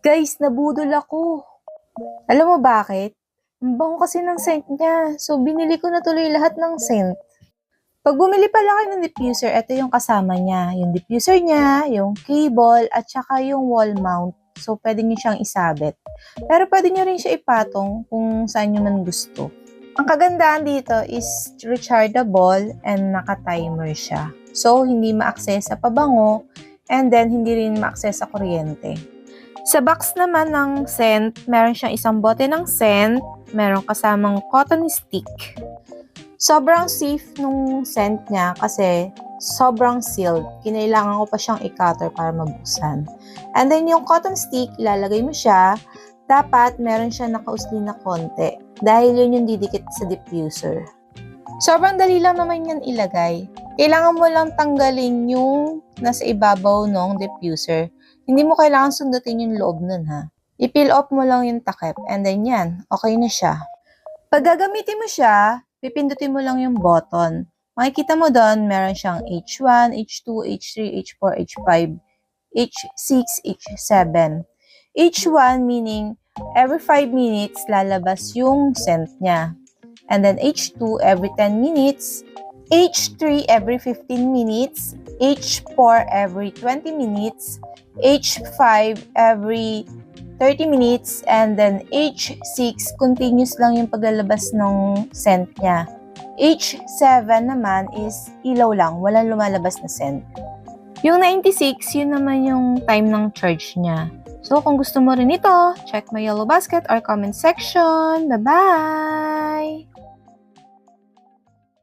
Guys, nabudol ako. Alam mo bakit? Ang bango kasi ng scent niya. So, binili ko na tuloy lahat ng scent. Pag bumili pala kayo ng diffuser, ito yung kasama niya. Yung diffuser niya, yung cable, at saka yung wall mount. So, pwede niyo siyang isabit. Pero pwede niyo rin siya ipatong kung saan niyo man gusto. Ang kagandahan dito is rechargeable and naka-timer siya. So, hindi ma-access sa pabango and then hindi rin ma-access sa kuryente. Sa box naman ng scent, meron siyang isang bote ng scent, meron kasamang cotton stick. Sobrang safe nung scent niya kasi sobrang sealed. Kinailangan ko pa siyang i-cutter para mabuksan. And then yung cotton stick, ilalagay mo siya. Dapat meron siya nakausli na konti dahil yun yung didikit sa diffuser. Sobrang dali lang naman yan ilagay. Kailangan mo lang tanggalin yung nasa ibabaw ng diffuser. Hindi mo kailangan sundutin yung loob nun ha. I-peel off mo lang yung takip and then yan, okay na siya. Pag gagamitin mo siya, pipindutin mo lang yung button. Makikita mo doon, meron siyang H1, H2, H3, H4, H5, H6, H7. H1 meaning every 5 minutes lalabas yung scent niya. And then H2 every 10 minutes, H3 every 15 minutes, H4 every 20 minutes, H5 every 30 minutes, and then H6, continuous lang yung paglalabas ng scent niya. H7 naman is ilaw lang, walang lumalabas na scent. Yung 96, yun naman yung time ng charge niya. So, kung gusto mo rin ito, check my yellow basket or comment section. Bye-bye!